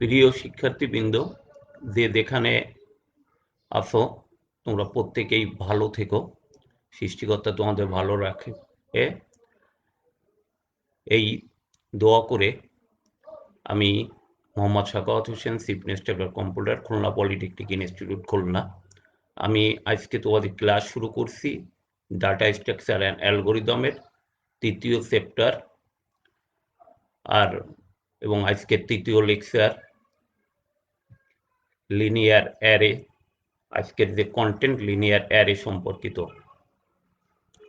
প্রিয় শিক্ষার্থীবৃন্দ, যে যেখানে আছো তোমরা প্রত্যেকেই ভালো থেকো, সৃষ্টিকর্তা তোমাদের ভালো রাখে এই দোয়া করে আমি Mohammad Sakhawat Hossain, chief instructor computer, Khulna polytechnic institute, Khulna. আমি আজকে তোমাদের ক্লাস শুরু করছি ডাটা স্ট্রাকচার অ্যান্ড অ্যালগোরিদমের 3য় চ্যাপ্টার এবং আজকের 3য় লেকচার লিনিয়ার অ্যারে। আজকের যে কন্টেন্ট লিনিয়ার অ্যারে সম্পর্কিত।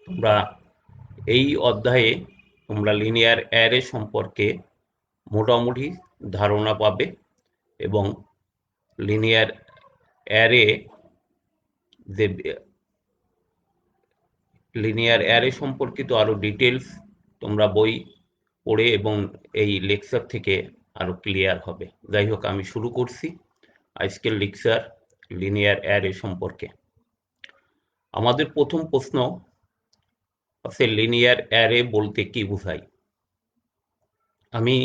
তোমরা এই অধ্যায়ে তোমরা লিনিয়ার অ্যারে সম্পর্কে মোটামুটি ধারণা পাবে এবং লিনিয়ার অ্যারে সম্পর্কিত আরো ডিটেলস তোমরা বই পড়ে এবং এই লেকচার থেকে আরো ক্লিয়ার হবে। যাই হোক, আমি শুরু করছি আজকের লেকচার লিনিয়ার অ্যারে সম্পর্কে। আমাদের প্রথম প্রশ্ন আছে, লিনিয়ার অ্যারে বলতে কি বোঝায়? আমি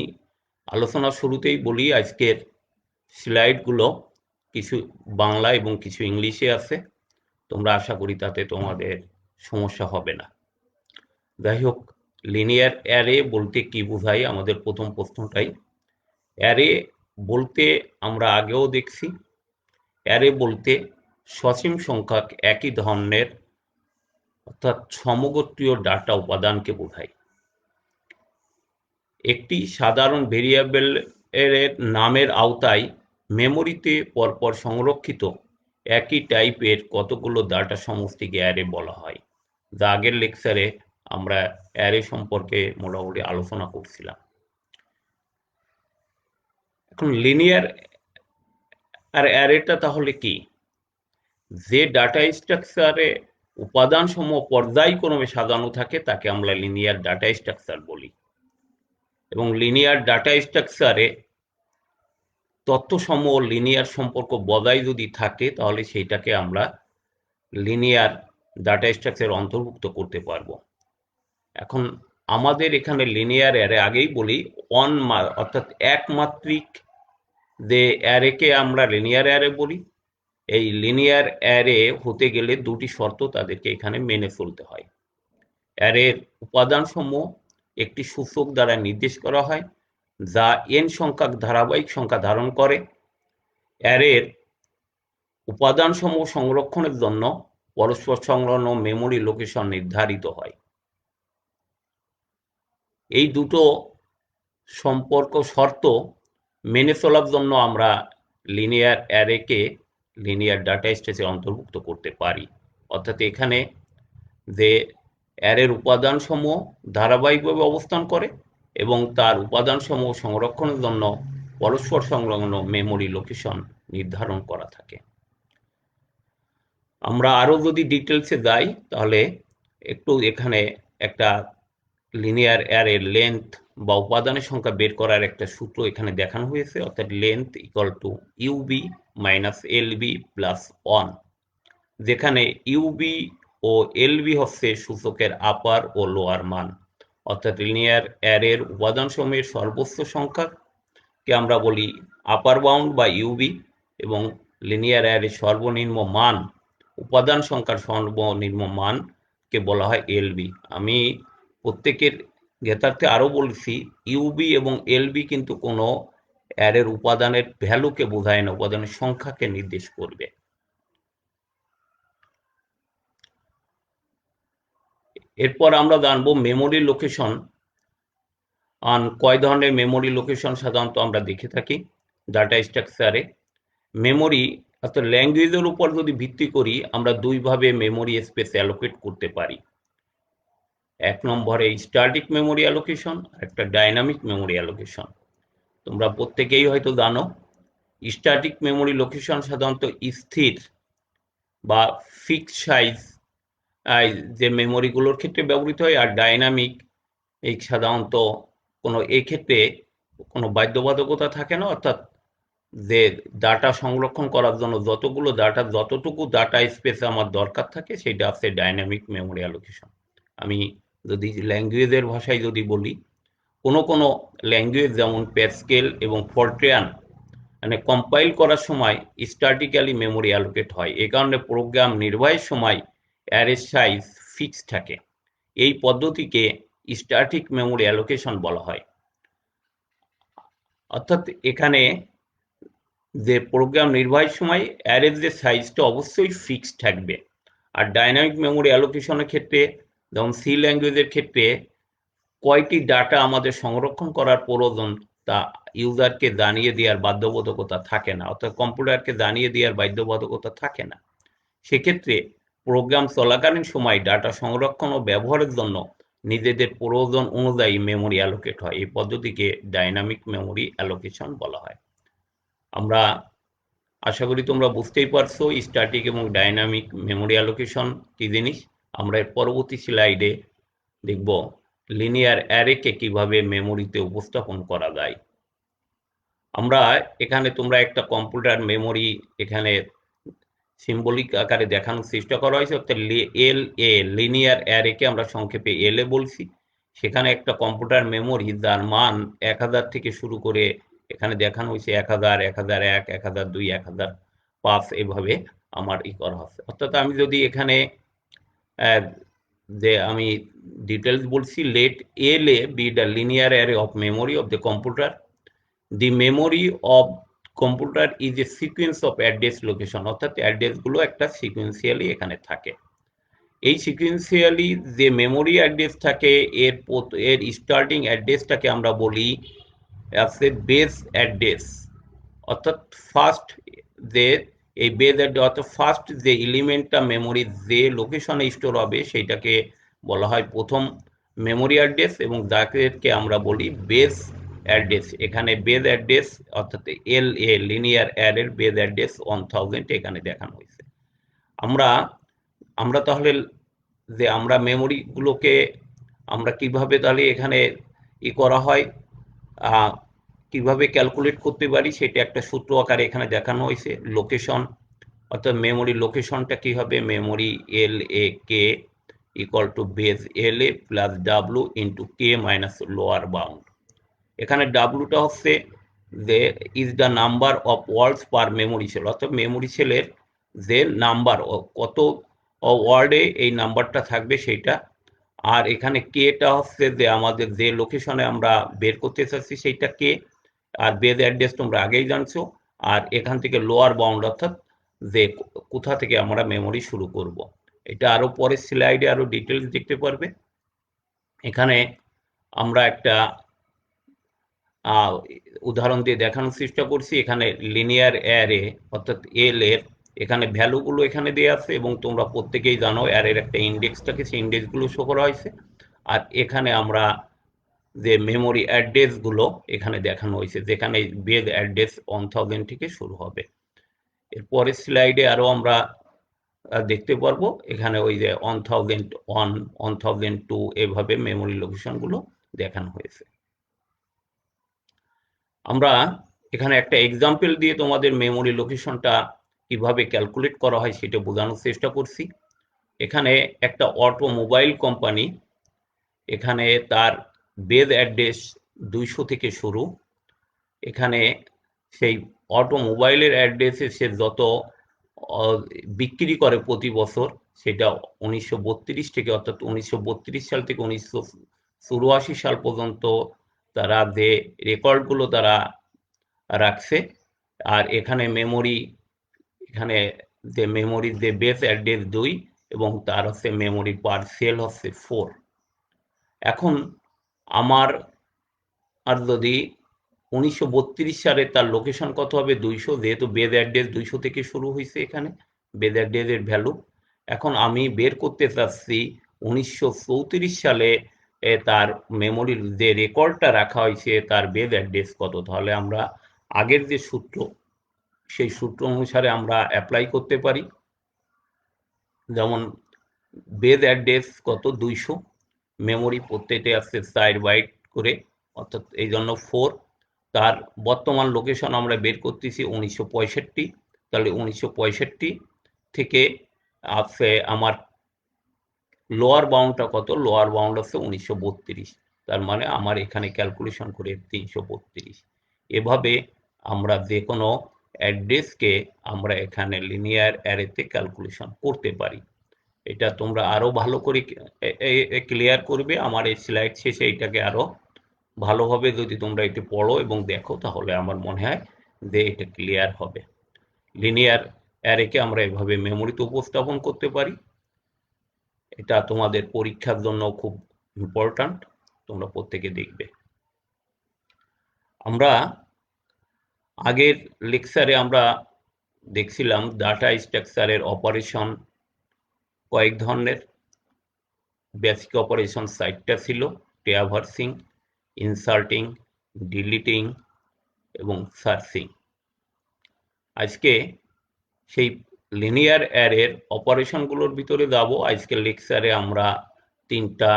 আলোচনার শুরুতেই বলি, আজকের স্লাইডগুলো কিছু বাংলা এবং কিছু ইংলিশে আছে। তোমরা আশা করি তাতে তোমাদের সমস্যা হবে না। যাই হোক, লিনিয়ার অ্যারে বলতে কি বোঝায়, আমাদের প্রথম প্রশ্নটাই। অ্যারে বলতে আমরা আগেও দেখছি, অ্যারে বলতে সসীম সংখ্যক একই ধরনের অর্থাৎ সমগোত্রীয় ডাটা উপাদানকে বোঝায়। একটি সাধারণ ভেরিয়েবল এর নামের আওতায় মেমোরিতে পরপর সংরক্ষিত একই টাইপের কতগুলো ডাটা সমষ্টিকে অ্যারে বলা হয়। যা আগের লেকচারে আমরা অ্যারে সম্পর্কে মোটামুটি আলোচনা করছিলাম। এখন লিনিয়ার আর অ্যারেটা তাহলে কি? যে ডাটা স্ট্রাকচারে উপাদান সমূহ পর্যায়ক্রমে সাজানো থাকে তাকে আমরা লিনিয়ার ডাটা স্ট্রাকচার বলি, এবং লিনিয়ার ডাটা স্ট্রাকচারে তথ্যসমূহ লিনিয়ার সম্পর্ক বজায় যদি থাকে তাহলে সেইটাকে আমরা লিনিয়ার ডাটা স্ট্রাকচার অন্তর্ভুক্ত করতে পারবো। এখন আমাদের এখানে লিনিয়ার অ্যারে, আগেই বলি, অর্থাৎ একমাত্রিক যে অ্যারেকে আমরা লিনিয়ার অ্যারে বলি। এই লিনিয়ার অ্যারে হতে গেলে দুটি শর্ত তাদেরকে এখানে মেনে চলতে হয়। অ্যারের উপাদান সমূহ একটি সূচক দ্বারা নির্দেশ করা হয় যা n সংখ্যক ধারাবাহিক সংখ্যা ধারণ করে। অ্যারের উপাদান সমূহ সংরক্ষণের জন্য পরস্পর সংলগ্ন মেমোরি লোকেশন নির্ধারিত হয়। এই দুটো সম্পর্ক শর্ত মেনে চলার জন্য আমরা লিনিয়ার অ্যারেকে লিনিয়ার ডাটা স্ট্রাকচারে অন্তর্ভুক্ত করতে পারি। অর্থাৎ এখানে যে অ্যারের উপাদান সমূহ ধারাবাহিকভাবে অবস্থান করে এবং তার উপাদান সমূহ সংরক্ষণের জন্য পরস্পর সংলগ্ন মেমোরি লোকেশন নির্ধারণ করা থাকে। আমরা আরো যদি ডিটেলসে যাই তাহলে একটু এখানে একটা লিনিয়ার অ্যারের লেন্থ বা উপাদানের সংখ্যা বের করার একটা সূত্র এখানে দেখানো হয়েছে। অর্থাৎ length equal to UB minus LB plus 1, যেখানে ইউবি ও এলবি হচ্ছে সূচকের আপার ও লোয়ার মান। অর্থাৎ লিনিয়ার অ্যারের উপাদান সমূহের সর্বোচ্চ সংখ্যাকে আমরা বলি আপার বাউন্ড বা ইউবি, এবং লিনিয়ার অ্যারের সর্বনিম্ন মান, উপাদান সংখ্যার সর্বনিম্ন মানকে বলা হয় এলবি। আমি প্রত্যেকের জ্ঞাতার্থে আরো বলছি, ইউবি এবং এলবি কিন্তু কোনো অ্যারের উপাদানের ভ্যালুকে বোঝায় না, উপাদানের সংখ্যাকে নির্দেশ করবে। এরপর আমরা জানবো মেমোরি লোকেশন। কয় ধরনের মেমোরি লোকেশন সাধারণত আমরা দেখে থাকি ডাটা স্ট্রাকচারে। মেমোরি অর্থাৎ ল্যাঙ্গুয়েজের উপর যদি ভিত্তি করি আমরা দুইভাবে মেমোরি স্পেস অ্যালোকেট করতে পারি। এক নম্বরে স্ট্যাটিক মেমোরি অ্যালোকেশন, একটা ডাইনামিক মেমোরি অ্যালোকেশন। তোমরা প্রত্যেকেই হয়তো জানো, স্ট্যাটিক মেমোরি লোকেশন সাধারণত স্থির বা ফিক্সড সাইজ যে মেমোরিগুলোর ক্ষেত্রে ব্যবহৃত হয়, আর ডাইনামিক এই সাধারণত এক্ষেত্রে কোনো বাধ্যবাধকতা থাকে না। অর্থাৎ যে ডাটা সংরক্ষণ করার জন্য যতটুকু ডাটা স্পেস আমার দরকার থাকে সেটা আছে ডাইনামিক মেমোরি অ্যালোকেশন। আমি যদি ল্যাঙ্গুয়েজের ভাষায় যদি বলি, কোনো ল্যাঙ্গুয়েজ যেমন প্যাসকেল এবং ফরট্রান মানে কম্পাইল করার সময় স্ট্যাটিক্যালি মেমোরি অ্যালোকেট হয়। এই কারণে প্রোগ্রাম নির্বাহের সময় অ্যারে সাইজ ফিক্স থাকে। এই পদ্ধতিকে স্ট্যাটিক মেমোরি অ্যালোকেশন বলা হয়। অর্থাৎ এখানে যে প্রোগ্রাম নির্বাহের সময় অ্যারের যে সাইজটা অবশ্যই ফিক্সড থাকবে। আর ডাইনামিক মেমোরি অ্যালোকেশনের ক্ষেত্রে যেমন সি ল্যাঙ্গুয়েজের ক্ষেত্রে কয়টি ডাটা আমাদের সংরক্ষণ করার প্রয়োজন তা ইউজারকে জানিয়ে দেওয়ার বাধ্যবাধকতা থাকে না, অর্থাৎ কম্পিউটারকে জানিয়ে দেওয়ার বাধ্যবাধকতা থাকে না। সেক্ষেত্রে প্রোগ্রাম চলাকালীন সময় ডাটা সংরক্ষণ ও ব্যবহারের জন্য নিজেদের প্রয়োজন অনুযায়ী মেমোরি অ্যালোকেট হয়। এই পদ্ধতিকে ডাইনামিক মেমোরি অ্যালোকেশন বলা হয়। আমরা আশা করি তোমরা বুঝতেই পারছো স্ট্যাটিক এবং ডাইনামিক মেমোরি অ্যালোকেশন কি জিনিস। আমরা এর পরবর্তী স্লাইডে দেখব লিনিয়ার অ্যারেকে কিভাবে মেমোরিতে উপস্থাপন করা যায়। আমরা এখানে তোমরা একটা কম্পিউটার মেমোরি এখানে সিম্বলিক আকারে দেখানোর চেষ্টা করা হয়েছে, অর্থাৎ এল এ লিনিয়ার অ্যারেকে আমরা সংক্ষেপে এল এ বলছি। সেখানে একটা কম্পিউটার মেমোরি যার মান 1000 থেকে শুরু করে এখানে দেখানো হয়েছে 1000, 1001, 1002, 1005 এভাবে আমার করা হচ্ছে। অর্থাৎ আমি যদি এখানে যে আমি ডিটেলস বলছি, let L A be the linear array of memory of the computer. The memory of computer is a sequence of address location, অর্থাৎ অ্যাড্রেস গুলো একটা সিকোয়েন্সিয়ালি এখানে থাকে। এই সিকোয়েন্সিয়ালি যে মেমোরি অ্যাড্রেস থাকে এর স্টার্টিং অ্যাড্রেসটাকে আমরা বলি অ্যাজ এ বেস অ্যাড্রেস, অর্থাৎ ফার্স্ট যে এই বেস অ্যাড্রেস অর্থাৎ ফার্স্ট যে এলিমেন্টটা মেমোরি যে লোকেশনে স্টোর হবে সেইটাকে বলা হয় প্রথম মেমোরি অ্যাড্রেস এবং যাকে আমরা বলি বেস অ্যাড্রেস। এখানে বেস অ্যাড্রেস অর্থাৎ এল এ লিনিয়ার অ্যারের বেস অ্যাড্রেস 1000 এখানে দেখানো হয়েছে। আমরা তাহলে যে আমরা মেমোরিগুলোকে আমরা কিভাবে তাহলে এখানে করা হয় কিভাবে ক্যালকুলেট করতে পারি সেটা একটা সূত্র আকারে এখানে দেখানো হয়েছে। লোকেশন অর্থাৎ মেমোরি লোকেশনটা কি হবে, memory L A K equal to base L A plus W into K minus lower bound. এখানে ডাব্লুটা হচ্ছে যে is the number of words per memory cell, অর্থাৎ মেমোরি সেলের যে নাম্বার কত ওয়ার্ডে এই নাম্বারটা থাকবে সেইটা। আর এখানে কেটা হচ্ছে যে আমাদের যে লোকেশনে আমরা বের করতে চাচ্ছি সেইটা কে, আর বেস অ্যাড্রেস তোমরা আগেই জানছো। আর এখান থেকে লোয়ার বাউন্ড অর্থাৎ যে কোথা থেকে আমরা মেমোরি শুরু করব। এটা আরো পরের স্লাইডে আরো ডিটেলস দেখতে পারবে। এখানে আমরা একটা উদাহরণ দিয়ে দেখানোর চেষ্টা করছি। এখানে লিনিয়ার অ্যারে অর্থাৎ এল এর এখানে ভ্যালুগুলো এখানে দেওয়া আছে এবং তোমরা প্রত্যেকেই জানো অ্যারের একটা ইন্ডেক্স থাকে, সেই ইন্ডেক্সগুলো শো করা হয়েছে। আর এখানে আমরা যে মেমোরি অ্যাড্রেসগুলো এখানে দেখানো হয়েছে, যেখানে বেস অ্যাড্রেস 1000 থেকে শুরু হবে। এর পরের স্লাইডে আরো আমরা দেখতে পারবো এখানে ওই যে 1001, 1002 এভাবে মেমোরি লোকেশনগুলো দেখানো হয়েছে। আমরা এখানে একটা এক্সাম্পল দিয়ে তোমাদের মেমোরি লোকেশনটা কিভাবে ক্যালকুলেট করা হয় সেটা বোঝানোর চেষ্টা করছি। এখানে একটা অটোমোবাইল কোম্পানি, এখানে তার বেস অ্যাড্রেস 200 থেকে শুরু। এখানে সেই অটোমোবাইলের অ্যাড্রেসে সে যত বিক্রি করে প্রতি বছর সেটা 1932 থেকে, অর্থাৎ 1932 সাল থেকে 1984 সাল পর্যন্ত তারা যে রেকর্ডগুলো তারা রাখছে। আর এখানে মেমোরি, এখানে যে মেমোরির যে বেস অ্যাড্রেস 2 এবং তার হচ্ছে মেমোরি পার সেল হচ্ছে 4। এখন আমার আর যদি 1932 সালে তার লোকেশন কত হবে 200, যেহেতু বেস অ্যাড্রেস 200 থেকে শুরু হয়েছে এখানে বেস অ্যাড্রেসের ভ্যালু। এখন আমি বের করতে চাচ্ছি 1934 সালে তার মেমোরির যে রেকর্ডটা রাখা হয়েছে তার বেস অ্যাড্রেস কত। তাহলে আমরা আগের যে সূত্র সেই সূত্র অনুসারে আমরা অ্যাপ্লাই করতে পারি। যেমন বেস অ্যাড্রেস কত 200, মেমোরি প্রত্যেকটা আসছে 4 বাইট করে, অর্থাৎ এই জন্য 4। তার বর্তমান লোকেশন আমরা বের করতেছি 1965, তাহলে 1965 থেকে আসছে আমার লোয়ার বাউন্ডটা কত, লোয়ার বাউন্ড আছে 1932। তার মানে আমার এখানে ক্যালকুলেশন করে 332। এভাবে আমরা যে কোনো অ্যাড্রেসকে আমরা এখানে লিনিয়ার অ্যারেতে ক্যালকুলেশন করতে পারি। এটা তোমরা আরো ভালো করে ক্লিয়ার করবে আমার এই স্লাইড শেষে। এটাকে আরো ভালোভাবে যদি তোমরা এটি পড়ো এবং দেখো তাহলে আমার মনে হয় যে এটা ক্লিয়ার হবে। লিনিয়ার অ্যারেকে আমরা এভাবে মেমোরিতে উপস্থাপন করতে পারি। এটা তোমাদের পরীক্ষার জন্য খুব ইম্পর্ট্যান্ট, তোমরা প্রত্যেকে দেখবে। আমরা আগের লেকচারে আমরা দেখছিলাম ডাটা স্ট্রাকচারের অপারেশন কয়েক ধরনের। বেসিক অপারেশন 4টা ছিল: ট্র্যাভার্সিং, ইনসার্টিং, ডিলিটিং এবং সার্চিং। আজকে সেই লিনিয়ার অ্যারের অপারেশনগুলোর ভিতরে যাব। আজকের লেকচারে আমরা 3টা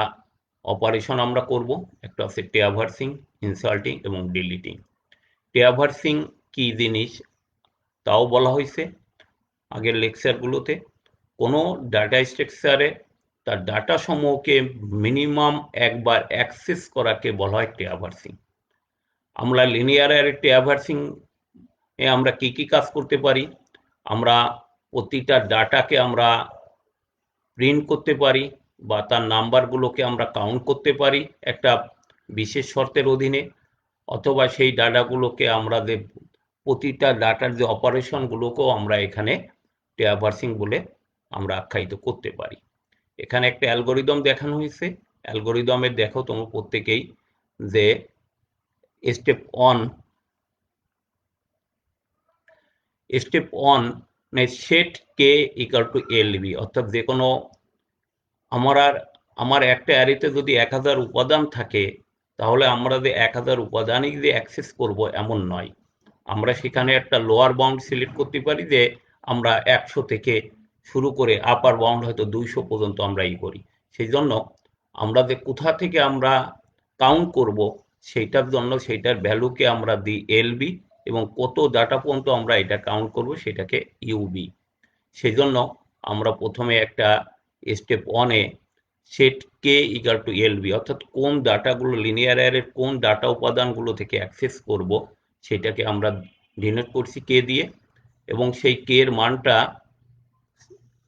অপারেশন আমরা করব। একটা হচ্ছে ট্র্যাভার্সিং, ইনসার্টিং এবং ডিলিটিং। ট্র্যাভার্সিং কি জিনিস তাও বলা হয়েছে আগের লেকচারগুলোতে। কোনো ডাটা স্ট্রাকচারে তার ডাটা সমূহকে মিনিমাম একবার অ্যাক্সেস করাকে বলা হয় ট্র্যাভার্সিং। আমরা লিনিয়ার অ্যারে ট্র্যাভার্সিং এ আমরা কি কি কাজ করতে পারি? আমরা প্রতিটা ডাটাকে আমরা প্রিন্ট করতে পারি বা তার নাম্বারগুলোকে আমরা কাউন্ট করতে পারি একটা বিশেষ শর্তের অধীনে, অথবা সেই ডাটাগুলোকে আমরা যে প্রতিটা ডাটার যে অপারেশনগুলোকেও আমরা এখানে ট্র্যাভার্সিং বলে আমরা আখ্যায়িত করতে পারি। এখানে একটা অ্যালগোরিদম দেখানো হয়েছে। অ্যালগোরিদমের দেখো তোমরা প্রত্যেকেই যে স্টেপ ওয়ান সেট কে ইকুয়াল টু এলবি, অর্থাৎ যে কোনো আমার একটা অ্যারেতে যদি 1000 উপাদান থাকে তাহলে আমরা যে 1000 উপাদানই যে অ্যাক্সেস করব এমন নয়। আমরা সেখানে একটা লোয়ার বাউন্ড সিলেক্ট করতে পারি যে আমরা 100 থেকে শুরু করে আপার বাউন্ড হয়তো 200 পর্যন্ত আমরা করি। সেই জন্য আমরা যে কোথা থেকে আমরা কাউন্ট করব সেইটার জন্য সেইটার ভ্যালুকে আমরা দিই এলবি, এবং কত ডাটা পর্যন্ত আমরা এটা কাউন্ট করব সেটাকে ইউবি। সেই জন্য আমরা প্রথমে একটা স্টেপ ওয়ানে সেট কে ইকুয়াল টু এলবি, অর্থাৎ কোন ডাটাগুলো লিনিয়ার অ্যারের কোন ডাটা উপাদানগুলো থেকে অ্যাক্সেস করব সেটাকে আমরা ডিনোট করছি কে দিয়ে, এবং সেই কে এর মানটা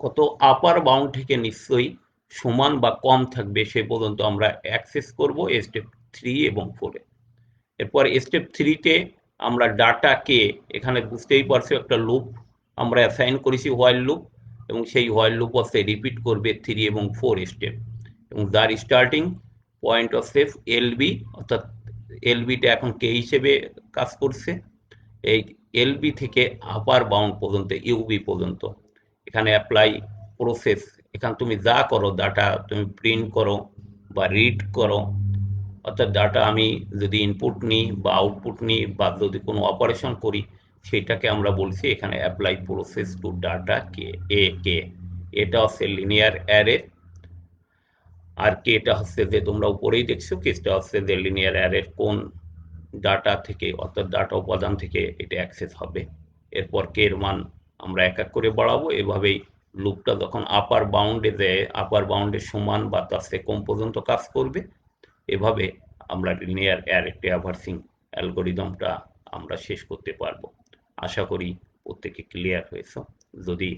কত আপার বাউন্ড থেকে নিশ্চয়ই সমান বা কম থাকবে সে পর্যন্ত আমরা অ্যাক্সেস করব স্টেপ 3 এবং 4 এ। এরপর স্টেপ 3 তে আমরা ডাটাকে, এখানে বুঝতেই পারছো একটা লুপ আমরা অ্যাসাইন করেছি, হোয়াইল লুপ, এবং সেই হোয়াইল লুপ হচ্ছে রিপিট করবে 3 এবং 4 স্টেপ, এবং যার স্টার্টিং পয়েন্ট হচ্ছে এলবি, অর্থাৎ এলবিটা এখন কে হিসেবে কাজ করছে। এই এলবি থেকে আপার বাউন্ড পর্যন্ত ইউবি পর্যন্ত এখানে অ্যাপ্লাই প্রসেস। এখানে তুমি যা করো, ডাটা তুমি প্রিন্ট করো বা রিড করো, অর্থাৎ ডাটা আমি যদি ইনপুট নিই বা আউটপুট নিই বা যদি কোনো অপারেশন করি সেটাকে আমরা বলছি এখানে অ্যাপ্লাই প্রসেস টু ডাটা কে। এটা হচ্ছে লিনিয়ার অ্যারে, আর কে এটা হচ্ছে যে তোমরা উপরেই দেখছো, কেসটা হচ্ছে যে লিনিয়ার অ্যারের কোন ডাটা থেকে, অর্থাৎ ডাটা উপাদান থেকে এটা অ্যাক্সেস হবে। এরপর কে এর মান আমরা এক এক করে বাড়াবো। এভাবেই লুপটা যখন আপার বাউন্ডে দেয়, আপার বাউন্ডের সমান বা তার চেয়ে কম পর্যন্ত কাজ করবে। এভাবে আমরা লিনিয়ার অ্যারে ট্র্যাভার্সিং অ্যালগোরিদমটা আমরা শেষ করতে পারবো। আশা করি প্রত্যেকে ক্লিয়ার হয়েছে। যদি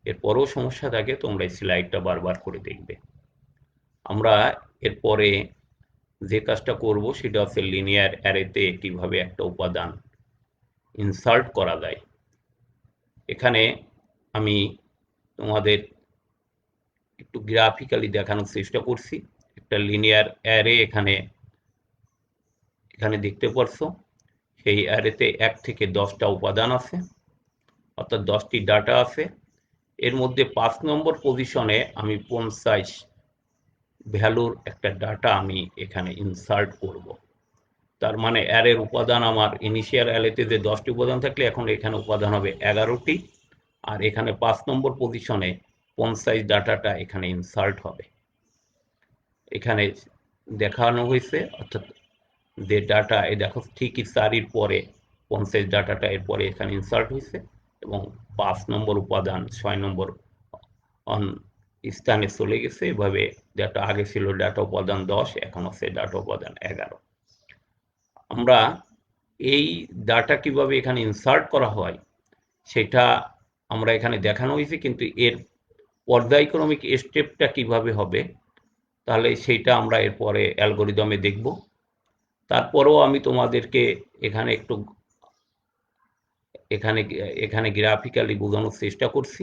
এরপরও সমস্যা থাকে তোমরা এই স্লাইডটা বারবার করে দেখবে। আমরা এরপরে যে কাজটা করব সেটা হচ্ছে লিনিয়ার অ্যারেতে কিভাবে একটা উপাদান ইনসার্ট করা যায়। এখানে আমি তোমাদের একটু গ্রাফিক্যালি দেখানোর চেষ্টা করছি। একটা লিনিয়ার অ্যারে এখানে দেখতে পারছো। সেই অ্যারেতে 1 থেকে 10টা উপাদান আছে, অর্থাৎ 10টি ডাটা আছে। এর মধ্যে 5 নম্বর পজিশনে আমি 50 ভ্যালুর একটা ডাটা আমি এখানে ইনসার্ট করব। তার মানে অ্যারের উপাদান আমার ইনিশিয়াল অ্যারেতে যে 10টি উপাদান থাকলে এখন এখানে উপাদান হবে 11টি, আর এখানে 5 নম্বর পজিশনে 50 ডাটাটা এখানে ইনসার্ট হবে। এখানে দেখানো হয়েছে, অর্থাৎ যে ডাটা এই দেখো ঠিকই 4 পরে 50 ডাটাটা এরপরে এখানে ইনসার্ট হয়েছে, এবং 5 নম্বর উপাদান 6 নম্বর স্থানে চলে গেছে। এভাবে যেটা আগে ছিল ডাটা উপাদান 10, এখন হচ্ছে ডাটা উপাদান 11। আমরা এই ডাটা কিভাবে এখানে ইনসার্ট করা হয় সেটা আমরা এখানে দেখানো হয়েছে, কিন্তু এর পর্যায়ক্রমিক স্টেপটা কিভাবে হবে তাহলে সেইটা আমরা এরপরে অ্যালগোরিদমে দেখব। তারপরেও আমি তোমাদেরকে এখানে একটু এখানে গ্রাফিক্যালি বোঝানোর চেষ্টা করছি।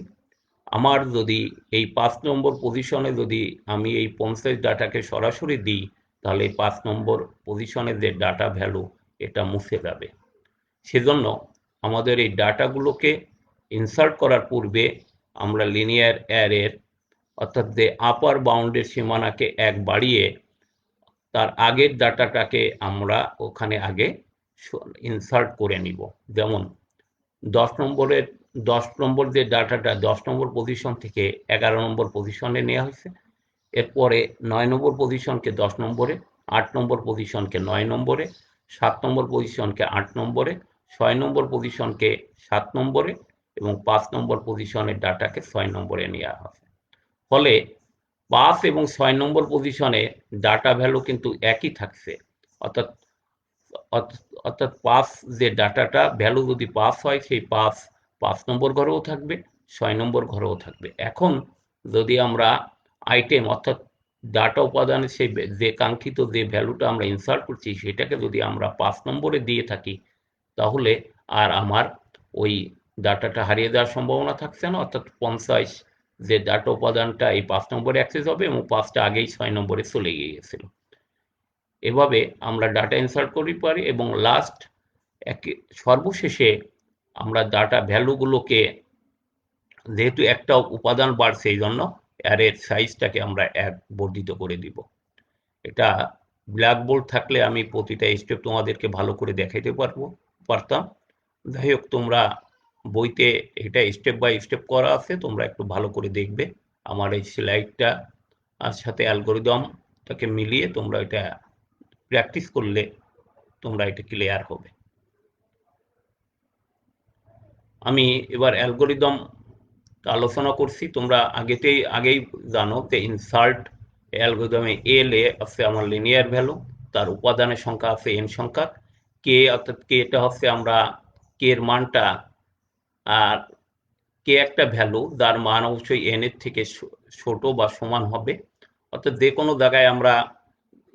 আমার যদি এই 5 নম্বর পজিশনে যদি আমি এই 50 ডাটাকে সরাসরি দিই তাহলে এই 5 নম্বর পজিশনের যে ডাটা ভ্যালু এটা মুছে যাবে। সেজন্য আমাদের এই ডাটাগুলোকে ইনসার্ট করার পূর্বে আমরা লিনিয়ার অ্যারের অর্থাৎ যে আপার বাউন্ডের সীমানাকে 1 বাড়িয়ে তার আগের ডাটাটাকে আমরা ওখানে আগে ইনসার্ট করে নিব। যেমন 10 নম্বর যে ডাটাটা 10 নম্বর পজিশন থেকে 11 নম্বর পজিশনে নেওয়া হয়েছে, এরপরে 9 নম্বর পজিশনকে 10 নম্বরে, 8 নম্বর পজিশনকে 9 নম্বরে, 7 নম্বর পজিশনকে 8 নম্বরে, 6 নম্বর পজিশনকে 7 নম্বরে এবং 5 নম্বর পজিশনের ডাটাকে 6 নম্বরে নেওয়া হবে। ফলে 5 এবং 6 নম্বর পজিশনে ডাটা ভ্যালু কিন্তু একই থাকছে, অর্থাৎ অর্থাৎ 5 যে ডাটাটা ভ্যালু যদি 5 হয় সেই 5 নম্বর ঘরেও থাকবে, 6 নম্বর ঘরেও থাকবে। এখন যদি আমরা আইটেম অর্থাৎ ডাটা উপাদানের সেই যে কাঙ্ক্ষিত যে ভ্যালুটা আমরা ইনসার্ট করছি সেটাকে যদি আমরা 5 নম্বরে দিয়ে থাকি তাহলে আর আমার ওই ডাটাটা হারিয়ে যাওয়ার সম্ভাবনা থাকছে না, অর্থাৎ 50 যে ডাটা উপাদানটা এই 5 নম্বরে অ্যাক্সেস হবে এবং 5টা আগেই 6 নম্বরে চলে গিয়েছিল। এভাবে আমরা ডাটা ইনসার্ট করতে পারি এবং সর্বশেষে আমরা ডাটা ভ্যালুগুলোকে যেহেতু একটা উপাদান বাড়ছে এই জন্য অ্যারের সাইজটাকে আমরা 1 বর্ধিত করে দিব। এটা ব্ল্যাকবোর্ড থাকলে আমি প্রতিটা স্টেপ তোমাদেরকে ভালো করে দেখাইতে পারতাম। যাই হোক, তোমরা বইতে এটা স্টেপ বাই স্টেপ করা আছে, তোমরা একটু ভালো করে দেখবে। আমার এই স্লাইডটা আর সাথে অ্যালগোরিদমটাকে মিলিয়ে তোমরা এটা প্র্যাকটিস করলে তোমরা এটা ক্লিয়ার হবে। আমি এবার অ্যালগোরিদম আলোচনা করছি। তোমরা আগেই জানো যে ইনসার্ট অ্যালগোরিদমে এল এ আছে আমার লিনিয়ার ভ্যালু, তার উপাদানের সংখ্যা আছে n সংখ্যা, কে অর্থাৎ কে এটা হচ্ছে আমরা কে এর মানটা, আর কে একটা ভ্যালু যার মান অবশ্যই n এর থেকে ছোট বা সমান হবে, অর্থাৎ যে কোনো জায়গায় আমরা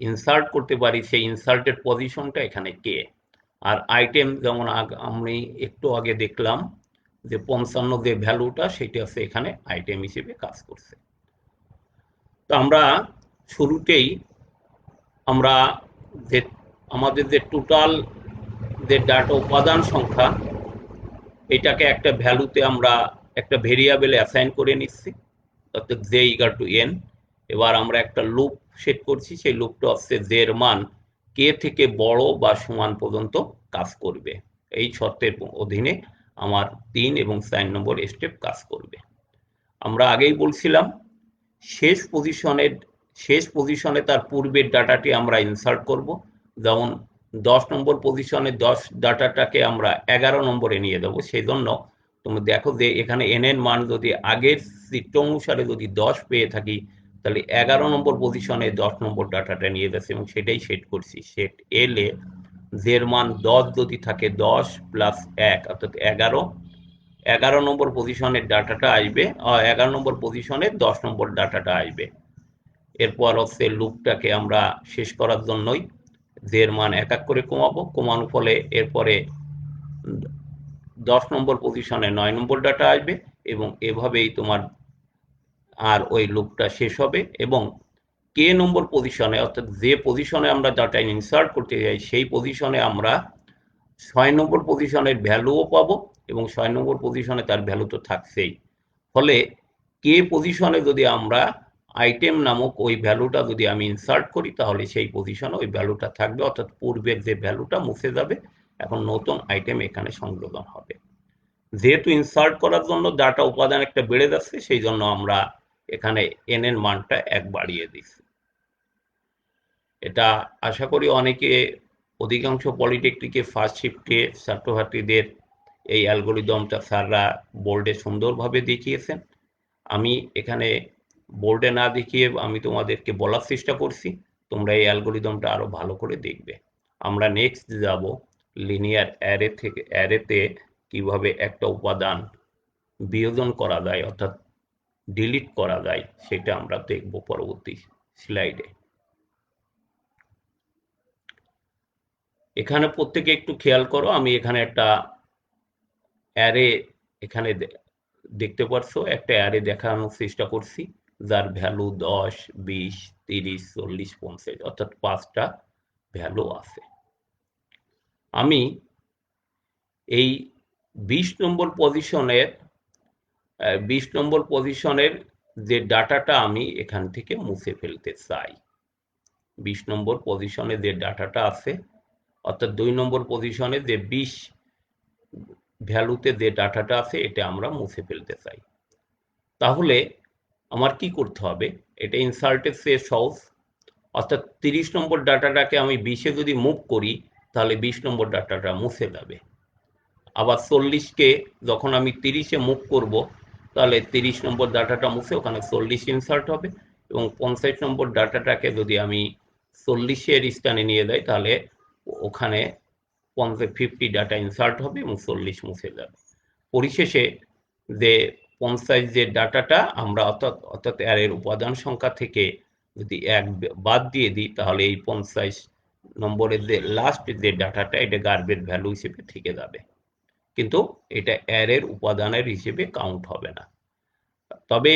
ইনসার্ট করতে পারি সেই ইনসার্টের পজিশনটা এখানে কে। আর আইটেম যেমন আমি একটু আগে দেখলাম যে 55 যে ভ্যালুটা সেটা আছে এখানে আইটেম হিসেবে কাজ করছে। তো আমরা শুরুতেই আমরা যে আমাদের যে টোটাল যে ডাটা উপাদান সংখ্যা এটাকে একটা ভ্যালুতে আমরা একটা ভেরিয়েবলে অ্যাসাইন করে নিচ্ছি, অর্থাৎ j ইকুয়াল টু n। এবার আমরা একটা লুপ সেট করছি, সেই লুপটা হচ্ছে j এর মান k থেকে বড় বা সমান পর্যন্ত কাজ করবে। এই শর্তের অধীনে আমার 3 এবং 4 নম্বর স্টেপ কাজ করবে। আমরা আগেই বলছিলাম শেষ পজিশনে তার পূর্বের ডাটাটি আমরা ইনসার্ট করব। যেমন 10 নম্বর পজিশনে 10 ডাটাটাকে আমরা 11 নম্বরে নিয়ে দেবো। সেই জন্য তুমি দেখো যে এখানে n এর মান যদি আগের চিত্র অনুসারে যদি 10 পেয়ে থাকি তাহলে 11 নম্বর পজিশনে 10 নম্বর ডাটাটা নিয়ে যাচ্ছে এবং সেটাই সেট করছি। সেট এল এ জের মান 10 যদি থাকে 10 প্লাস 1 অর্থাৎ 11 নম্বর পজিশনের ডাটাটা আসবে, 11 নম্বর পজিশনের 10 নম্বর ডাটাটা আসবে। এরপর হচ্ছে লুপটাকে আমরা শেষ করার জন্যই জের মান এক এক করে কমানোর ফলে এরপরে 10 নম্বর পজিশনে 9 নম্বর ডাটা আসবে এবং এভাবেই তোমার আর ওই লুপটা শেষ হবে। এবং কে নম্বর পজিশনে অর্থাৎ যে পজিশনে আমরা ডাটা ইনসার্ট করতে যাই সেই পজিশনে আমরা 6 নম্বর পজিশনের ভ্যালুও পাবো এবং 6 নম্বর পজিশনে তার ভ্যালু তো থাকছেই। ফলে কে পজিশনে যদি আমরা আইটেম নামক ওই ভ্যালুটা যদি আমি ইনসার্ট করি তাহলে সেই পজিশনে ওই ভ্যালুটা থাকবে, অর্থাৎ পূর্বের যে ভ্যালুটা মুছে যাবে, এখন নতুন আইটেম এখানে সংযোজন হবে। যেহেতু ইনসার্ট করার জন্য ডাটা উপাদান একটা বেড়ে যাচ্ছে সেই জন্য আমরা এখানে n এর মানটা 1 বাড়িয়ে দিচ্ছি। এটা আশা করি অধিকাংশ পলিটেকনিকে ফার্স্ট শিফটে ছাত্রছাত্রীদের এই অ্যালগোরিদমটা স্যাররা বোর্ডে সুন্দরভাবে দেখিয়েছেন। আমি এখানে বোর্ডে না দেখিয়ে আমি তোমাদেরকে বলার চেষ্টা করছি, তোমরা এই অ্যালগোরিদমটা আরো ভালো করে দেখবে। আমরা নেক্সট যাব লিনিয়ার অ্যারে থেকে, অ্যারেতে কিভাবে একটা উপাদান বিয়োজন করা যায় অর্থাৎ ডিলিট করা যায় সেটা আমরা দেখব পরবর্তী স্লাইডে। এখানে প্রত্যেকে একটু খেয়াল করো, আমি এখানে একটা অ্যারে এখানে দেখতে পারছো, একটা অ্যারে দেখানোর চেষ্টা করছি যার ভ্যালু 10, 20, 30, 40, 50 অর্থাৎ 5টা ভ্যালু আছে। আমি এই 20 নম্বর পজিশনের যে ডাটাটা আমি এখান থেকে মুছে ফেলতে চাই। 20 নম্বর পজিশনে যে ডাটাটা আছে অর্থাৎ 2 নম্বর পজিশনে যে 20 ভ্যালুতে যে ডাটাটা আছে এটা আমরা মুছে ফেলতে চাই। তাহলে আমার কি করতে হবে? এটা ইনসার্টের চেয়ে সহজ, অর্থাৎ 30 নম্বর ডাটাটাকে আমি 20-এ যদি মুভ করি তাহলে 20 নম্বর ডাটাটা মুছে যাবে। আবার 40কে যখন আমি 30-এ মুভ করব তাহলে 30 নম্বর ডাটাটা মুছে ওখানে 40 ইনসার্ট হবে, এবং 50 নম্বর ডাটাটাকে যদি আমি 40-এর স্থানে নিয়ে যাই তাহলে ওখানে 50 ডাটা ইনসার্ট হবে এবং 40 মুছে যাবে। পরিশেষে যে 50 যে ডাটাটা আমরা অর্থাৎ অ্যারের উপাদান সংখ্যা থেকে যদি 1 বাদ দিয়ে দিই তাহলে এই 50 নম্বরের যে লাস্ট যে ডাটাটা এটা গার্বেজ ভ্যালু হিসেবে থেকে যাবে, কিন্তু এটা অ্যারের উপাদানের হিসেবে কাউন্ট হবে না। তবে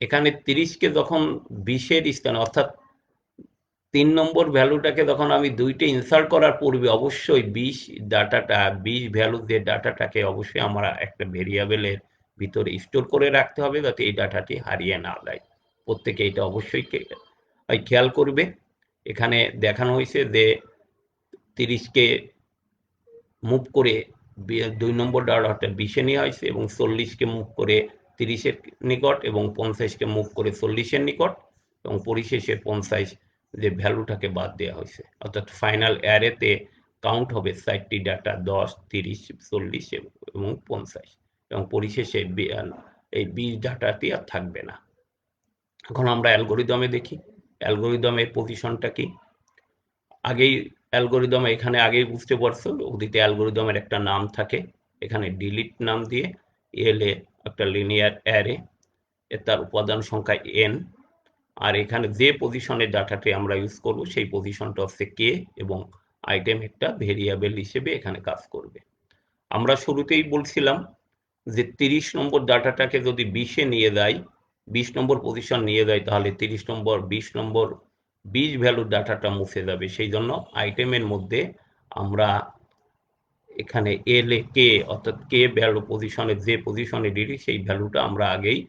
এখানে 30কে যখন 20-এর স্থানে অর্থাৎ 3 নম্বর ভ্যালুটাকে যখন আমি 2টে ইনসার্ট করার পূর্বে অবশ্যই 20 ভ্যালু যে ডাটাটাকে অবশ্যই আমরা একটা ভেরিয়েবলের ভিতরে স্টোর করে রাখতে হবে যাতে এই ডাটাটি হারিয়ে না যায়। প্রত্যেকে এটা অবশ্যই খেয়াল করবে। এখানে দেখানো হয়েছে যে 30কে মুভ করে 2 নম্বর ডাটাটা 20-এ নেওয়া হয়েছে এবং 40কে মুভ করে 30-এর নিকট এবং 50কে মুভ করে 40-এর নিকট, এবং পরিশেষে 50 যে ভ্যালুটাকে বাদ দেওয়া হয়েছে, অর্থাৎ ফাইনাল অ্যারেতে কাউন্ট হবে 4টি ডাটা 10, 30, 40 এবং 50, এবং পরিশেষে এই 20 ডাটাটি আর থাকবে না। এখন আমরা অ্যালগোরিদমে দেখি অ্যালগোরিদমের পজিশনটা কি। আগেই অ্যালগোরিদম এখানে আগেই বুঝতে পারছো, ওদিকে অ্যালগোরিদমের একটা নাম থাকে, এখানে ডিলিট নাম দিয়ে এলে একটা লিনিয়ার অ্যারে, তার উপাদান সংখ্যা n, আর এখানে যে পজিশনের ডাটাটি আমরা ইউজ করব সেই পজিশনটা হচ্ছে k, এবং আইটেম একটা ভেরিয়েবল হিসেবে এখানে কাজ করবে। আমরা শুরুতেই বলছিলাম যে 30 নম্বর ডাটাটাকে যদি 20-এ নিয়ে যাই, 20 নম্বর পজিশন নিয়ে যাই তাহলে 30 নম্বর 20 নম্বর 20 ভ্যালুর ডাটাটা মুছে যাবে। সেই জন্য আইটেমের মধ্যে আমরা এখানে এল এ কে অর্থাৎ কে ভ্যালু পজিশনে যে পজিশনে দিই সেই ভ্যালুটা আমরা আগেই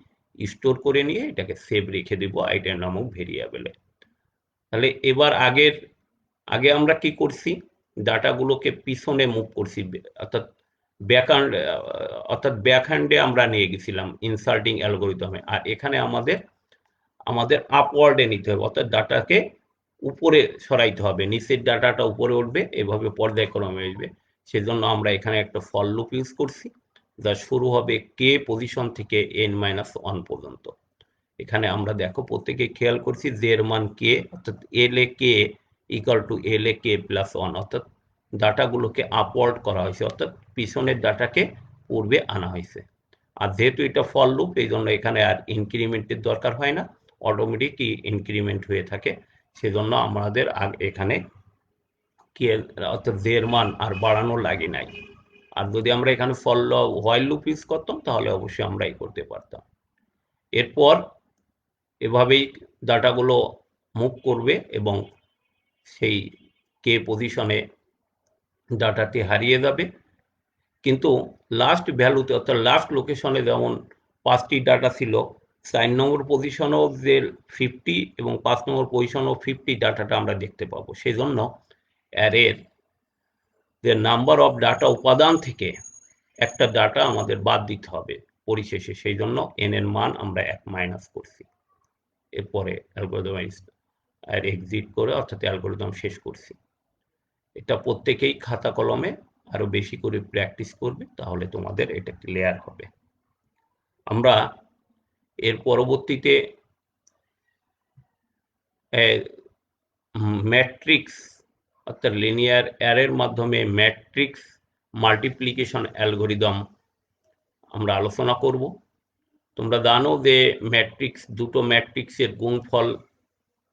স্টোর করে নিয়ে এটাকে সেভ রেখে দেব আইটেম নামক ভেরিয়েবলে। তাহলে এবার আগে আমরা কি করছি, ডাটাগুলোকে পিছনে মুভ করছি, অর্থাৎ ব্যাকহ্যান্ডে আমরা নিয়ে গেছিলাম ইনসার্টিং অ্যালগোরিদমে, আর এখানে আমাদের আপওয়ার্ডে নিতে হবে, অর্থাৎ ডাটাকে উপরে সরাইতে হবে, নিচের ডাটাটা উপরে উঠবে, এভাবে পর্যায়ক্রমে আসবে। সেজন্য আমরা এখানে একটা ফর লুপ ইউজ করছি যা শুরু হবে কে পজিশন থেকে n-1 পর্যন্ত। এখানে আমরা দেখো প্রত্যেকে খেয়াল করছি যে এর মান কে, অর্থাৎ L A K equal to L A K plus 1, অর্থাৎ ডাটাগুলোকে আপওয়ার্ড করা হয়েছে, অর্থাৎ পিছনের ডাটাকে পূর্বে আনা হয়েছে। আর যেহেতু এটা ফর লুপ এই জন্য এখানে আর ইনক্রিমেন্টের দরকার হয় না, অটোমেটিকই ইনক্রিমেন্ট হয়ে থাকে। সেজন্য আমাদের এখানে কে অর্থাৎ জের মান আর বাড়ানো লাগে নাই। আর যদি আমরা এখানে হোয়াইল লুপ ইউজ করতাম তাহলে অবশ্যই আমরা এই করতে পারতাম। এরপর এভাবেই ডাটাগুলো মুভ করবে এবং সেই কে পজিশনে ডাটাটি হারিয়ে যাবে, কিন্তু লাস্ট ভ্যালুতে অর্থাৎ লাস্ট লোকেশনে যেমন 5টি ডাটা ছিল, 4 নম্বর পজিশনও যে 50 এবং 5 নম্বর পজিশনও 50 ডাটাটা আমরা দেখতে পাবো। সেই জন্য অ্যারের যে নাম্বার অফ ডাটা উপাদান থেকে একটা ডাটা আমাদের বাদ দিতে হবে পরিশেষে, সেই জন্য n এর মান আমরা 1 মাইনাস করছি। এরপরে অ্যালগোরিদম আর এক্সিট করে অর্থাৎ অ্যালগোরিদম শেষ করছি। এটা প্রত্যেকেই খাতা কলমে আরো বেশি করে প্র্যাকটিস করবে, তাহলে তোমাদের এটা ক্লিয়ার হবে। আমরা এর পরবর্তীতে ম্যাট্রিক্স অর্থাৎ লিনিয়ার অ্যারের মাধ্যমে ম্যাট্রিক্স মাল্টিপ্লিকেশন অ্যালগোরিদম আমরা আলোচনা করব। তোমরা জানো যে দুটো ম্যাট্রিক্সের গুণফল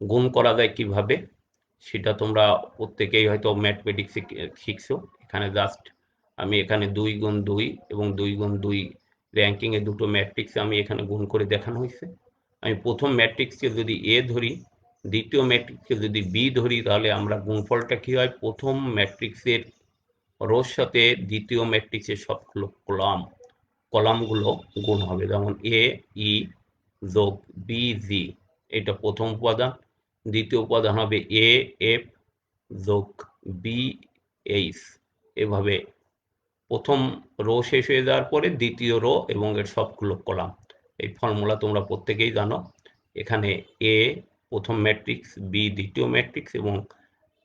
গুণ করা যায় কিভাবে, সেটা তোমরা প্রত্যেকেই হয়তো ম্যাথমেটিক্সে শিখছো। এখানে জাস্ট আমি এখানে 2 গুণ 2 এবং 2 গুণ 2 র্যাঙ্কিংয়ে দুটো ম্যাট্রিক্স আমি এখানে গুণ করে দেখানো হয়েছে। আমি প্রথম ম্যাট্রিক্সকে যদি এ ধরি, দ্বিতীয় ম্যাট্রিক্সকে যদি বি ধরি, তাহলে আমরা গুণফলটা কি হয়, প্রথম ম্যাট্রিক্সের রোর সাথে দ্বিতীয় ম্যাট্রিক্সের সবগুলো কলামগুলো গুণ হবে। যেমন এ ই যোগ বি জি, এটা প্রথম উপাদান। দ্বিতীয় উপাদান হবে এ এফ যোগ বি এইচ। এভাবে প্রথম রো শেষ হয়ে যাওয়ার পরে দ্বিতীয় রো এবং এর সবগুলো কলাম। এই ফর্মুলা তোমরা প্রত্যেকেই জানো। এখানে এ প্রথম ম্যাট্রিক্স, বি দ্বিতীয় ম্যাট্রিক্স, এবং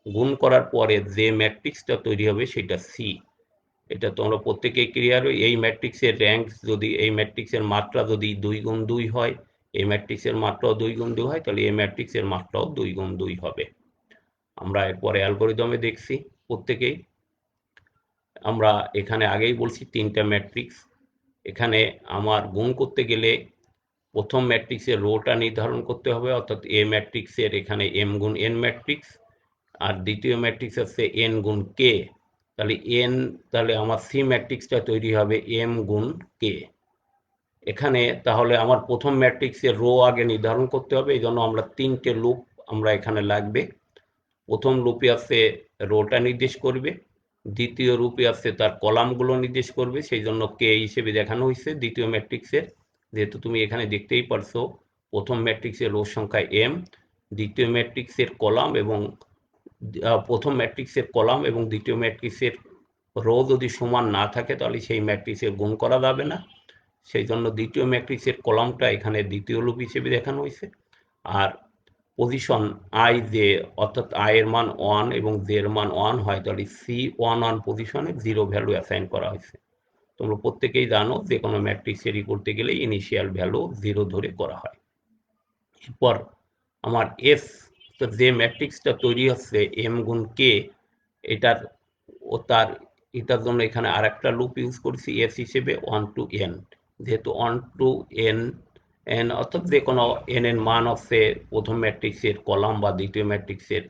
গুণ করার পরে যে ম্যাট্রিক্সটা তৈরি হবে সেটা সি। এটা তোমরা প্রত্যেকেই ক্লিয়ার। এই ম্যাট্রিক্সের র্যাঙ্ক যদি, এই ম্যাট্রিক্সের মাত্রা যদি 2 গুণ 2 হয়, এই ম্যাট্রিক্সের মাত্রাও 2 গুণ 2 হয়, তাহলে এই ম্যাট্রিক্সের মাত্রাও 2 গুণ 2 হবে। আমরা এরপরে অ্যালগোরিদমে দেখছি প্রত্যেকেই। আমরা এখানে আগেই বলছি 3টা ম্যাট্রিক্স। এখানে আমার গুণ করতে গেলে প্রথম ম্যাট্রিক্সের রোটা নির্ধারণ করতে হবে, অর্থাৎ এ ম্যাট্রিক্সের এখানে এম গুণ এন ম্যাট্রিক্স, আর দ্বিতীয় ম্যাট্রিক্স আছে এন গুণ কে। তাহলে আমার সি ম্যাট্রিক্সটা তৈরি হবে এম গুণ কে। এখানে তাহলে আমার প্রথম ম্যাট্রিক্সের রো আগে নির্ধারণ করতে হবে, এই জন্য আমরা 3টে লুপ আমরা এখানে লাগবে। প্রথম লুপে আছে রোটা নির্দেশ করবে, দ্বিতীয় লুপে আছে তার কলামগুলো নির্দেশ করবে, সেই জন্য কে হিসেবে দেখানো হয়েছে দ্বিতীয় ম্যাট্রিক্সের। যেহেতু তুমি এখানে দেখতেই পারছো প্রথম ম্যাট্রিক্সের রো সংখ্যা এম, দ্বিতীয় ম্যাট্রিক্সের কলাম এবং প্রথম ম্যাট্রিক্সের কলাম এবং দ্বিতীয় ম্যাট্রিক্সের রো যদি সমান না থাকে তাহলে সেই ম্যাট্রিক্সের গুণ করা যাবে না। সেই জন্য দ্বিতীয় ম্যাট্রিক্সের কলামটা এখানে দ্বিতীয় লুপ হিসেবে দেখানো হয়েছে। আর পজিশন আই জে, অর্থাৎ আই এর মান 1 এবং জে এর মান 1 হয়, তাহলে সি 1 পজিশনে 0 ভ্যালু অ্যাসাইন করা হয়েছে। তোমরা প্রত্যেকেই জানো যে কোনো ম্যাট্রিক্সেরই করতে গেলে ইনিশিয়াল ভ্যালু 0 ধরে করা হয়। এরপর আমার এস, যে ম্যাট্রিক্সটা তৈরি হচ্ছে এম গুণ কে, এটার এটার জন্য এখানে আর একটা লুপ ইউজ করছি এস হিসেবে 1 to n। যেহেতু 1 to n অর্থাৎ যে কোনো n এর মান হচ্ছে প্রথম ম্যাট্রিক্সের কলাম বা দ্বিতীয় ম্যাট্রিক্সের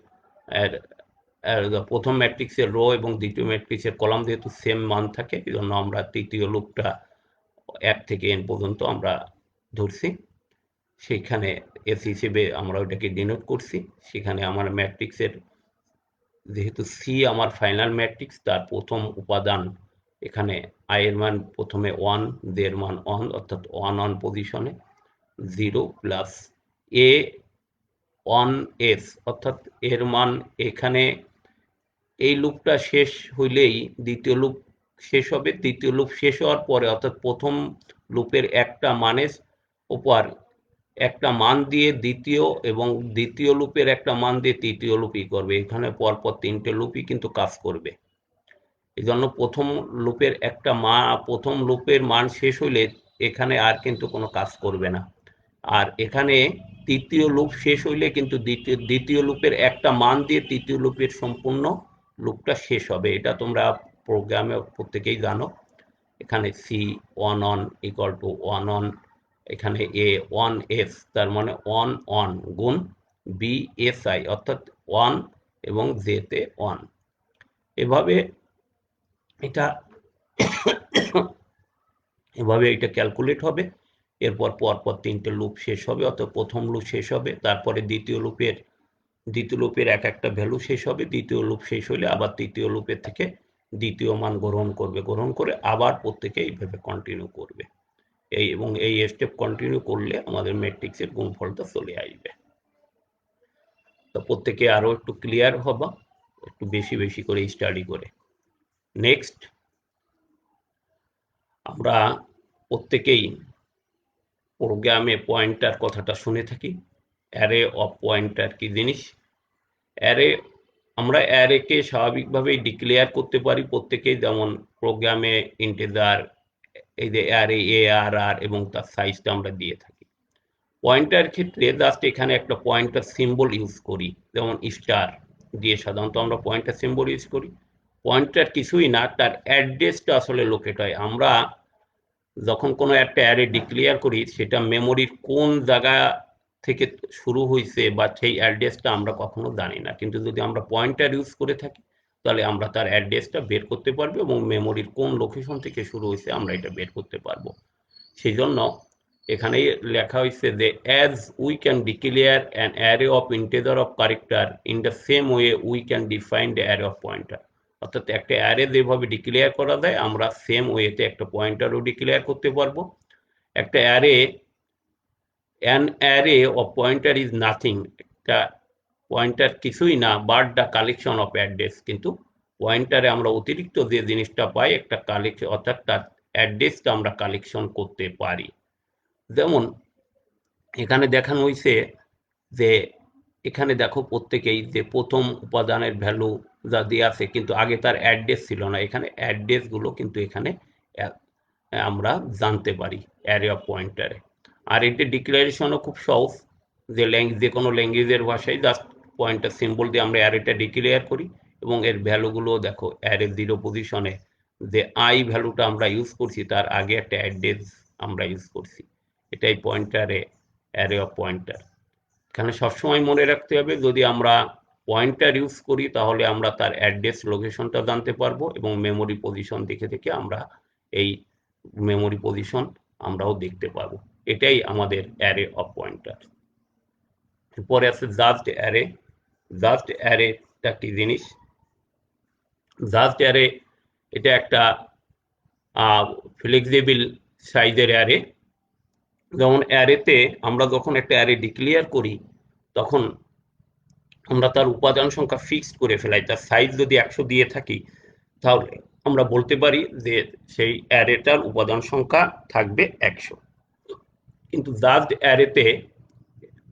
প্রথম ম্যাট্রিক্সের রো এবং দ্বিতীয় ম্যাট্রিক্সের কলাম যেহেতু সেম মান থাকে, এই জন্য আমরা তৃতীয় লুপটা 1 থেকে n পর্যন্ত আমরা ধরছি। সেখানে এস হিসেবে আমরা ওইটাকে ডিনোট করছি। সেখানে আমার ম্যাট্রিক্সের, যেহেতু সি আমার ফাইনাল ম্যাট্রিক্স, তার প্রথম উপাদান এখানে আই এর মান প্রথমে 1, জে এর মান 1, অর্থাৎ 1 পজিশনে 0 প্লাস এ 1s, অর্থাৎ এর মান এখানে এই লুপটা শেষ হইলেই দ্বিতীয় লুপ শেষ হবে। দ্বিতীয় লুপ শেষ হওয়ার পরে, অর্থাৎ প্রথম লুপের একটা মানের উপর একটা মান দিয়ে দ্বিতীয়, এবং দ্বিতীয় লুপের একটা মান দিয়ে তৃতীয় লুপই করবে। এখানে পরপর 3টে লুপই কিন্তু কাজ করবে। এই জন্য প্রথম লুপের মান শেষ হইলে এখানে আর কিন্তু কোনো কাজ করবে না। আর এখানে তৃতীয় লুপ শেষ হইলে কিন্তু দ্বিতীয় লুপের একটা মান দিয়ে তৃতীয় লুপের সম্পূর্ণ লুপটা শেষ হবে। এটা তোমরা প্রোগ্রামে প্রত্যেকেই জানো। এখানে সি 1 ইকুয়াল টু 1, এখানে এ 1s, তার মানে 1 গুণ বি এস আই, অর্থাৎ 1 এবং জেতে 1। এভাবে এটা এটা ক্যালকুলেট হবে। এরপর পরপর 3টে লুপ শেষ হবে, অর্থাৎ প্রথম লুপ শেষ হবে, তারপরে দ্বিতীয় লুপের এক একটা ভ্যালু শেষ হবে। দ্বিতীয় লুপ শেষ হলে আবার তৃতীয় লুপের থেকে দ্বিতীয় মান গ্রহণ করে আবার প্রত্যেকে এইভাবে কন্টিনিউ করবে। এই স্টেপ কন্টিনিউ করলে আমাদের ম্যাট্রিক্সের গুণফলটা চলে আসবে। তো প্রত্যেকে আরো একটু ক্লিয়ার হবা, একটু বেশি বেশি করে স্টাডি করে। নেক্সট, আমরা প্রত্যেকেই প্রোগ্রামে পয়েন্টার কথাটা শুনে থাকি। অ্যারে অফ পয়েন্টার কি জিনিস? আমরা অ্যারেকে স্বাভাবিকভাবেই ডিক্লেয়ার করতে পারি প্রত্যেকেই, যেমন প্রোগ্রামে ইন্টিজার, এই যে অ্যারে এ আর আর এবং তার সাইজটা আমরা দিয়ে থাকি। পয়েন্টার ক্ষেত্রে জাস্ট এখানে একটা পয়েন্টার সিম্বল ইউজ করি, যেমন স্টার দিয়ে সাধারণত আমরা পয়েন্টার সিম্বল ইউজ করি। পয়েন্টার কিছুই না, তার অ্যাড্রেসটা আসলে লোকেট হয়। আমরা যখন কোনো একটা অ্যারে ডিক্লেয়ার করি, সেটা মেমোরির কোন জায়গা থেকে শুরু হয়েছে বা সেই অ্যাড্রেসটা আমরা কখনো জানি না, কিন্তু যদি আমরা পয়েন্টার ইউজ করে থাকি তাহলে আমরা তার অ্যাড্রেসটা বের করতে পারবো এবং মেমোরির কোন লোকেশন থেকে শুরু হয়েছে আমরা এটা বের করতে পারবো। সেই জন্য এখানে লেখা হয়েছে যে as we can declare an array of integer of character in the same way we can define the array of pointer. অর্থাৎ একটা অ্যারে যেভাবে ডিক্লেয়ার করা যায়, আমরা সেম ওয়েতে একটা পয়েন্টারও ডিক্লেয়ার করতে পারবো। একটা an array of pointer is nothing, একটা পয়েন্টার কিছুই না but the collection of address. কিন্তু পয়েন্টারে আমরা অতিরিক্ত যে জিনিসটা পাই, একটা কালেকশন, অর্থাৎ তার অ্যাড্রেসটা আমরা কালেকশন করতে পারি। যেমন এখানে দেখানো হয়েছে যে এখানে দেখো প্রত্যেকেই যে প্রথম উপাদানের ভ্যালু যা দিয়ে আছে, কিন্তু আগে তার অ্যাড্রেস ছিল না। এখানে অ্যাড্রেসগুলো কিন্তু এখানে আমরা জানতে পারি অ্যারে অফ পয়েন্টারে। আর এটি ডিক্লারেশনও খুব সহজ, যে কোনো ল্যাঙ্গুয়েজের ভাষায় জাস্ট পয়েন্টার সিম্বল দিয়ে আমরা অ্যারেটা ডিক্লেয়ার করি এবং এর ভ্যালুগুলো দেখো অ্যারে 0 পজিশনে যে আই ভ্যালুটা আমরা ইউজ করছি তার আগে একটা অ্যাড্রেস আমরা ইউজ করছি। এটাই পয়েন্টারে অ্যারে অফ পয়েন্টার। এখানে সবসময় মনে রাখতে হবে, যদি আমরা পয়েন্টার ইউজ করি তাহলে আমরা তার অ্যাড্রেস লোকেশনটা জানতে পারবো এবং মেমোরি পজিশন দেখে দেখে আমরা এই মেমোরি পজিশন আমরাও দেখতে পারবো। এটাই আমাদের অ্যারে অফ পয়েন্টার। পরে আছে জাস্ট অ্যারে। জাস্ট অ্যারেটা কি জিনিস? জাস্ট অ্যারে এটা একটা ফ্লেক্সিবল সাইজের অ্যারে। যেমন অ্যারেতে আমরা যখন একটা অ্যারে ডিক্লেয়ার করি তখন আমরা তার উপাদান সংখ্যা ফিক্সড করে ফেলাই। তার সাইজ যদি 100 দিয়ে থাকি তাহলে আমরা বলতে পারি যে সেই অ্যারেটার উপাদান সংখ্যা থাকবে 100। কিন্তু জাস্ট অ্যারেতে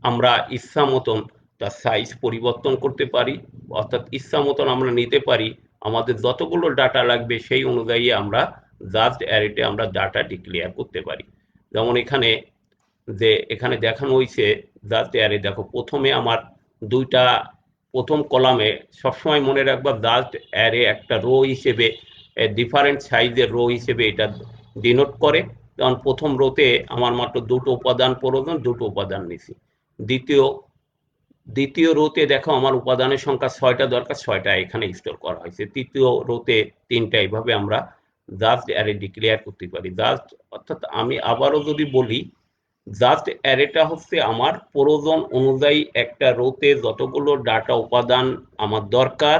আমরা ইচ্ছা মতন তার সাইজ পরিবর্তন করতে পারি, অর্থাৎ ইচ্ছা মতন আমরা নিতে পারি। আমাদের যতগুলো ডাটা লাগবে সেই অনুযায়ী আমরা জাস্ট অ্যারেতে আমরা ডাটা ডিক্লেয়ার করতে পারি। যেমন এখানে দেখানো হয়েছে জাস্ট অ্যারে। দেখো প্রথমে আমার প্রথম কলামে সবসময় মনে রাখবা জাস্ট অ্যারে একটা রো হিসেবে, ডিফারেন্ট সাইজের রো হিসেবে এটা ডিনোট করে। কারণ প্রথম রোতে আমার মাত্র 2টো উপাদান প্রয়োজন, 2টো উপাদান নিছি। দ্বিতীয় রোতে দেখো আমার উপাদানের সংখ্যা 6টা দরকার, 6টা এখানে স্টোর করা হয়েছে। তৃতীয় রোতে 3টা। এইভাবে আমরা জাস্ট অ্যারে ডিক্লেয়ার করতে পারি। জাস্ট অর্থাৎ আমি আবারও যদি বলি, জাস্ট অ্যারেটা হচ্ছে আমার প্রয়োজন অনুযায়ী একটা রোতে যতগুলো ডাটা উপাদান আমার দরকার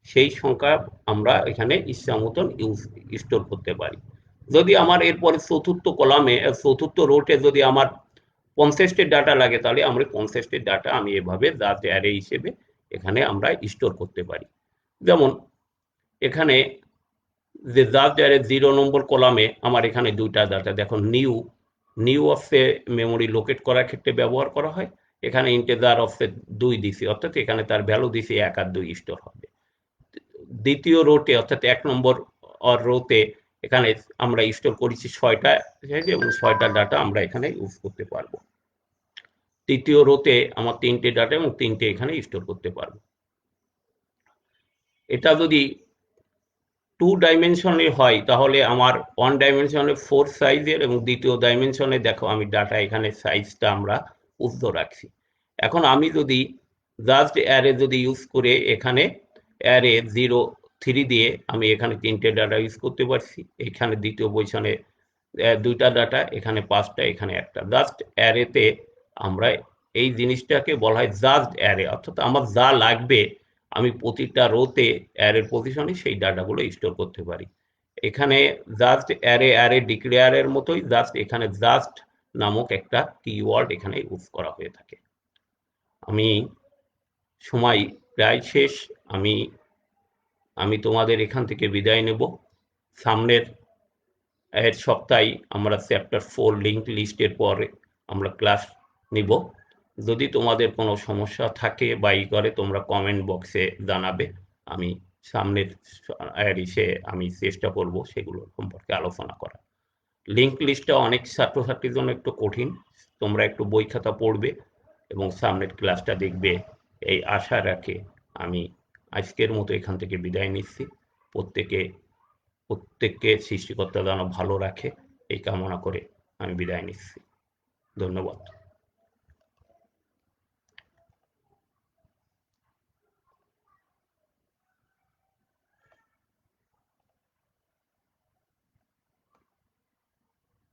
সেই সংখ্যা আমরা এখানে ইচ্ছা মতন স্টোর করতে পারি। যদি আমার এরপরে চতুর্থ রোতে যদি আমার 50টি ডাটা লাগে তাহলে আমরা 50টি ডাটা আমি এভাবে জাস্ট অ্যারে হিসেবে এখানে আমরা স্টোর করতে পারি। যেমন এখানে যে জাস্ট অ্যারে 0 নম্বর কলামে আমার এখানে 2টা ডাটা। দেখো নিউ অফসে মেমোরি লোকেট করার ক্ষেত্রে ব্যবহার করা হয়। এখানে ইন্টিজার অফসে 2 দিছি, অর্থাৎ এখানে তার ভ্যালু দিছি 1 আর 2 স্টোর হবে। দ্বিতীয় রোতে অর্থাৎ 1 নম্বর রোতে এখানে আমরা স্টোর করেছি 6টা এবং 6টা ডাটা আমরা এখানে ইউজ করতে পারবো। তৃতীয় রোতে আমার 3টে ডাটা এবং 3টে এখানে স্টোর করতে পারবো। এটা যদি 2 ডাইমেনশনে হয় তাহলে আমার 1 ডাইমেনশনে 4 সাইজের এবং দ্বিতীয় ডাইমেনশনে দেখো আমি ডাটা এখানে সাইজটা আমরা উদ্ধ রাখছি। এখন আমি যদি জাস্ট অ্যারে যদি ইউজ করে এখানে অ্যারে 0 3 দিয়ে আমি এখানে 3টে ডাটা ইউজ করতে পারছি। এখানে দ্বিতীয় পজিশনে 2টা ডাটা, এখানে 5টা, এখানে 1টা। জাস্ট অ্যারেতে আমরা এই জিনিসটাকে বলা হয় জাস্ট অ্যারে, অর্থাৎ আমার যা লাগবে আমি প্রতিটা রোতে অ্যারের পজিশনে সেই ডাটাগুলো স্টোর করতে পারি। এখানে জাস্ট অ্যারে ডিক্লেয়ারের মতোই জাস্ট এখানে জাস্ট নামক একটা কিওয়ার্ড এখানে ইউজ করা হয়ে থাকে। আমি সময় প্রায় শেষ। আমি তোমাদের এখান থেকে বিদায় নেব। সামনের সপ্তাহে আমরা চ্যাপ্টার 4 লিঙ্ক লিস্টের পরে আমরা ক্লাস নিব। যদি তোমাদের কোনো সমস্যা থাকে বা করে তোমরা কমেন্ট বক্সে জানাবে। আমি সামনের আমি চেষ্টা করব সেগুলো সম্পর্কে আলোচনা করা। লিঙ্ক লিস্টটা অনেক ছাত্রছাত্রীর জন্য একটু কঠিন, তোমরা একটু বই খাতা পড়বে এবং সামনের ক্লাসটা দেখবে, এই আশা রাখে আমি আজকের মতো এখান থেকে বিদায় নিচ্ছি। প্রত্যেককে সৃষ্টিকর্তা যেন ভালো রাখে এই কামনা করে আমি বিদায় নিচ্ছি। ধন্যবাদ।